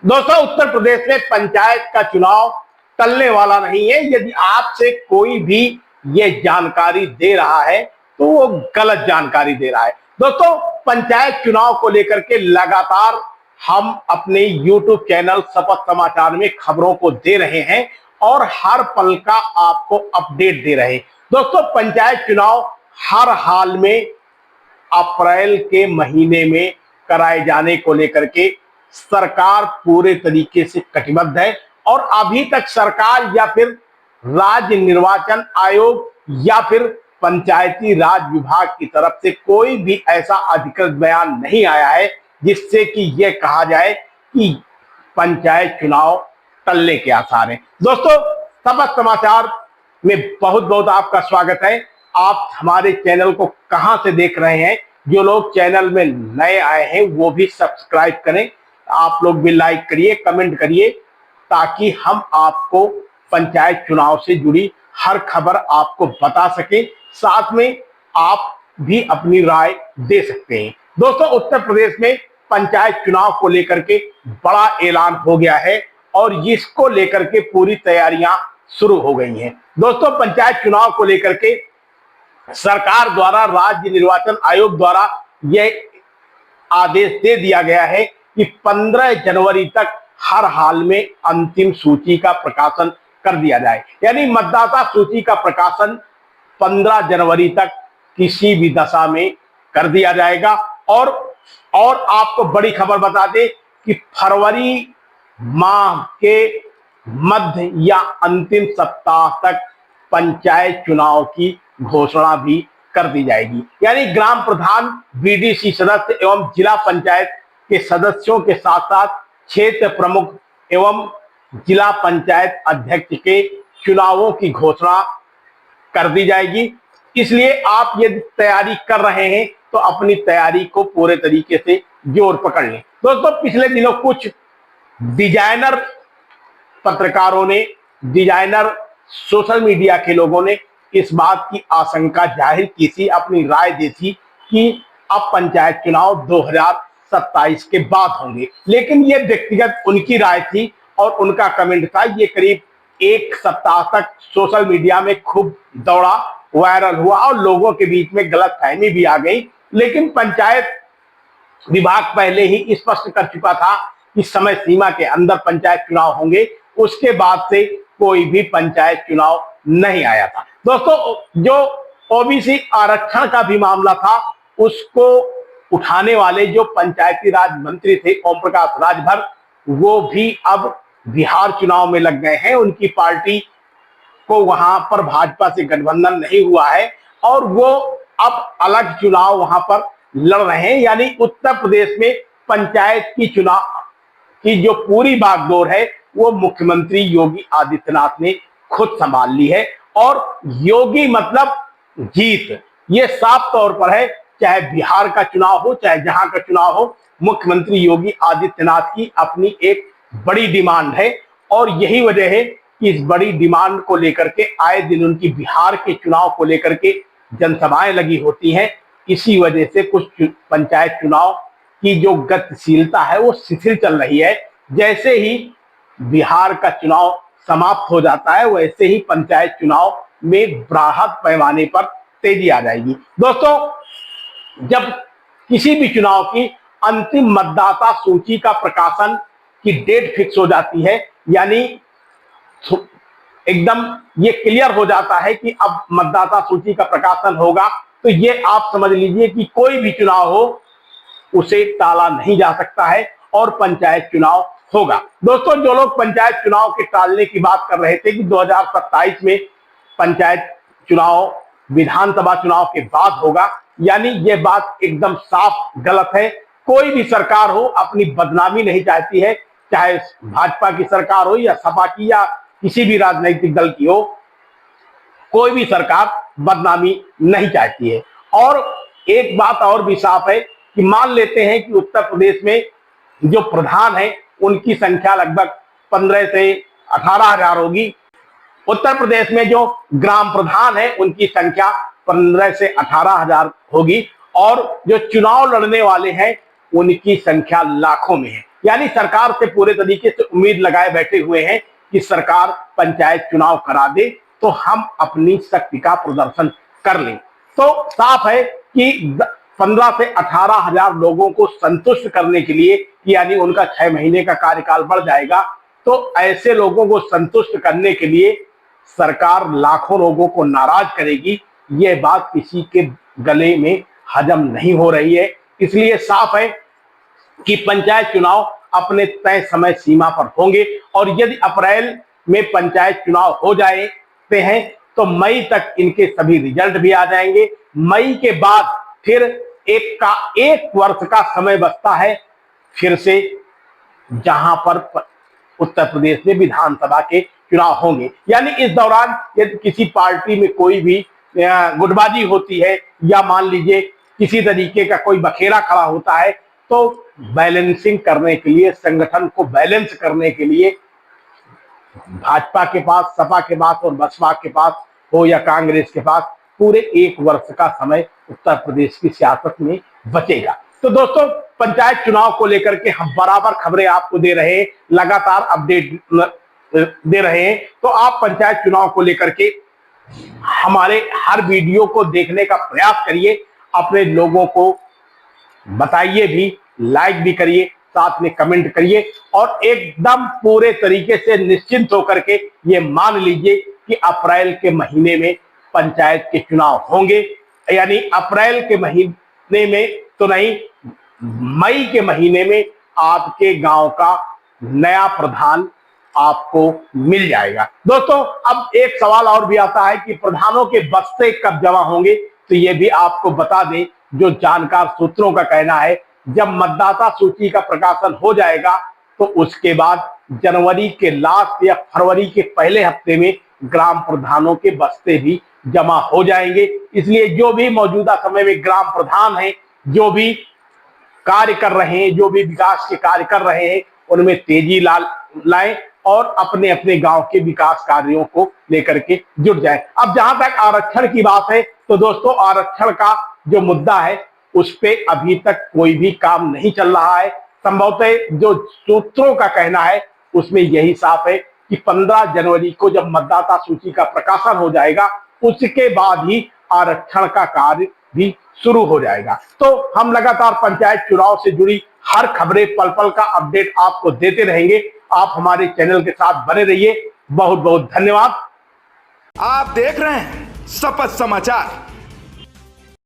दोस्तों, उत्तर प्रदेश में पंचायत का चुनाव टलने वाला नहीं है। यदि आपसे कोई भी ये जानकारी दे रहा है तो वो गलत जानकारी दे रहा है। दोस्तों, पंचायत चुनाव को लेकर के लगातार हम अपने YouTube चैनल शपथ समाचार में खबरों को दे रहे हैं और हर पल का आपको अपडेट दे रहे हैं। दोस्तों, पंचायत चुनाव हर हाल में अप्रैल के महीने में कराए जाने को लेकर के सरकार पूरे तरीके से कटिबद्ध है और अभी तक सरकार या फिर राज्य निर्वाचन आयोग या फिर पंचायती राज विभाग की तरफ से कोई भी ऐसा अधिकृत बयान नहीं आया है जिससे कि यह कहा जाए कि पंचायत चुनाव टलने के आसार हैं। दोस्तों, शपथ समाचार में बहुत बहुत आपका स्वागत है। आप हमारे चैनल को कहां से देख रहे हैं? जो लोग चैनल में नए आए हैं वो भी सब्सक्राइब करें, आप लोग भी लाइक करिए, कमेंट करिए, ताकि हम आपको पंचायत चुनाव से जुड़ी हर खबर आपको बता सकें। साथ में आप भी अपनी राय दे सकते हैं। दोस्तों, उत्तर प्रदेश में पंचायत चुनाव को लेकर के बड़ा ऐलान हो गया है और इसको लेकर के पूरी तैयारियां शुरू हो गई हैं। दोस्तों, पंचायत चुनाव को लेकर के सरकार द्वारा, राज्य निर्वाचन आयोग द्वारा यह आदेश दे दिया गया है कि 15 जनवरी तक हर हाल में अंतिम सूची का प्रकाशन कर दिया जाए। यानी मतदाता सूची का प्रकाशन 15 जनवरी तक किसी भी दशा में कर दिया जाएगा। और आपको बड़ी खबर बता दें कि फरवरी माह के मध्य या अंतिम सप्ताह तक पंचायत चुनाव की घोषणा भी कर दी जाएगी। यानी ग्राम प्रधान, बीडीसी सदस्य एवं जिला पंचायत के सदस्यों के साथ साथ क्षेत्र प्रमुख एवं जिला पंचायत अध्यक्ष के चुनावों की घोषणा कर दी जाएगी। इसलिए आप यदि तैयारी कर रहे हैं तो अपनी तैयारी को पूरे तरीके से जोर पकड़ लें। दोस्तों, पिछले दिनों कुछ डिजाइनर पत्रकारों ने, डिजाइनर सोशल मीडिया के लोगों ने इस बात की आशंका जाहिर की थी, अपनी राय दी थी कि अब पंचायत चुनाव 2027 के बाद होंगे। लेकिन यह व्यक्तिगत उनकी राय थी और उनका कमेंट था। ये करीब एक सप्ताह तक सोशल मीडिया में खूब दौड़ा, वायरल हुआ और लोगों के बीच में गलतफहमी भी आ गई। लेकिन पंचायत विभाग पहले ही स्पष्ट कर चुका था कि समय सीमा के अंदर पंचायत चुनाव होंगे। उसके बाद से कोई भी पंचायत चुनाव नहीं आया था। दोस्तों, जो ओबीसी आरक्षण का भी मामला था उसको उठाने वाले जो पंचायती राज मंत्री थे ओम प्रकाश राजभर, वो भी अब बिहार चुनाव में लग गए हैं। उनकी पार्टी को वहां पर भाजपा से गठबंधन नहीं हुआ है और वो अब अलग चुनाव वहां पर लड़ रहे हैं। यानी उत्तर प्रदेश में पंचायत की चुनाव की जो पूरी बागडोर है वो मुख्यमंत्री योगी आदित्यनाथ ने खुद संभाल ली है। और योगी मतलब जीत, ये साफ तौर पर है। चाहे बिहार का चुनाव हो, चाहे जहां का चुनाव हो, मुख्यमंत्री योगी आदित्यनाथ की अपनी एक बड़ी डिमांड है और यही वजह है कि इस बड़ी डिमांड को लेकर के आए दिन उनकी बिहार के चुनाव को लेकर के जनसभाएं लगी होती हैं। इसी वजह से कुछ पंचायत चुनाव की जो गतिशीलता है वो शिथिल चल रही है। जैसे ही बिहार का चुनाव समाप्त हो जाता है वैसे ही पंचायत चुनाव में बृहद पैमाने पर तेजी आ जाएगी। दोस्तों, जब किसी भी चुनाव की अंतिम मतदाता सूची का प्रकाशन की डेट फिक्स हो जाती है, यानी एकदम ये क्लियर हो जाता है कि अब मतदाता सूची का प्रकाशन होगा, तो ये आप समझ लीजिए कि कोई भी चुनाव हो उसे टाला नहीं जा सकता है और पंचायत चुनाव होगा। दोस्तों, जो लोग पंचायत चुनाव के टालने की बात कर रहे थे कि 2027 में पंचायत चुनाव विधानसभा चुनाव के बाद होगा, यानी ये बात एकदम साफ गलत है। कोई भी सरकार हो अपनी बदनामी नहीं चाहती है, चाहे भाजपा की सरकार हो या सपा की या किसी भी राजनीतिक दल की हो, कोई भी सरकार बदनामी नहीं चाहती है। और एक बात और भी साफ है कि मान लेते हैं कि उत्तर प्रदेश में जो प्रधान है उनकी संख्या लगभग 15 से 18 हजार होगी। उत्तर प्रदेश में जो ग्राम प्रधान है उनकी संख्या 15 से 18 हजार होगी और जो चुनाव लड़ने वाले हैं उनकी संख्या लाखों में है। यानी सरकार से पूरे तरीके से उम्मीद लगाए बैठे हुए हैं कि सरकार पंचायत चुनाव करा दे तो हम अपनी शक्ति का प्रदर्शन कर लें। तो साफ है कि 15 से 18,000 लोगों को संतुष्ट करने के लिए, यानी उनका 6 महीने का कार्यकाल बढ़ जाएगा, तो ऐसे लोगों को संतुष्ट करने के लिए सरकार लाखों लोगों को नाराज करेगी, यह बात किसी के गले में हजम नहीं हो रही है। इसलिए साफ है कि पंचायत चुनाव अपने तय समय सीमा पर होंगे और यदि अप्रैल में पंचायत चुनाव हो जाते हैं तो मई तक इनके सभी रिजल्ट भी आ जाएंगे। मई के बाद फिर एक वर्ष का समय बचता है फिर से, जहां पर उत्तर प्रदेश में विधानसभा के चुनाव होंगे। यानी इस दौरान यदि किसी पार्टी में कोई भी गुटबाजी होती है या मान लीजिए किसी तरीके का कोई बखेड़ा खड़ा होता है, तो बैलेंसिंग करने के लिए, संगठन को बैलेंस करने के लिए भाजपा के पास, सपा के पास और बसपा के पास हो या कांग्रेस के पास पूरे एक वर्ष का समय उत्तर प्रदेश की सियासत में बचेगा। तो दोस्तों, पंचायत चुनाव को लेकर के हम बराबर खबरें आपको दे रहे हैं, लगातार अपडेट दे रहे हैं। तो आप पंचायत चुनाव को लेकर के हमारे हर वीडियो को देखने का प्रयास करिए, अपने लोगों को बताइए भी, लाइक भी करिए, साथ में कमेंट करिए और एकदम पूरे तरीके से निश्चिंत होकर के ये मान लीजिए कि अप्रैल के महीने में पंचायत के चुनाव होंगे। यानी अप्रैल के महीने में तो नहीं, मई के महीने में आपके गांव का नया प्रधान आपको मिल जाएगा। दोस्तों, अब एक सवाल और भी आता है कि प्रधानों के बस्ते कब जमा होंगे, तो ये भी आपको बता दें, जो जानकार सूत्रों का कहना है जब मतदाता सूची का प्रकाशन हो जाएगा तो उसके बाद जनवरी के लास्ट या फरवरी के पहले हफ्ते में ग्राम प्रधानों के बस्ते भी जमा हो जाएंगे। इसलिए जो भी मौजूदा समय में ग्राम प्रधान हैं, जो भी कार्य कर रहे हैं, जो भी विकास के कार्य कर रहे हैं, उनमें तेजी लाएं और अपने अपने गांव के विकास कार्यों को लेकर के जुट जाएं। अब जहां तक आरक्षण की बात है, तो दोस्तों आरक्षण का जो मुद्दा है उस पे अभी तक कोई भी काम नहीं चल रहा है। संभवतः जो सूत्रों का कहना है उसमें यही साफ है कि 15 जनवरी को जब मतदाता सूची का प्रकाशन हो जाएगा उसके बाद ही आरक्षण का कार्य भी शुरू हो जाएगा। तो हम लगातार पंचायत चुनाव से जुड़ी हर खबरें, पल पल का अपडेट आपको देते रहेंगे। आप हमारे चैनल के साथ बने रहिए। बहुत बहुत धन्यवाद। आप देख रहे हैं शपथ समाचार।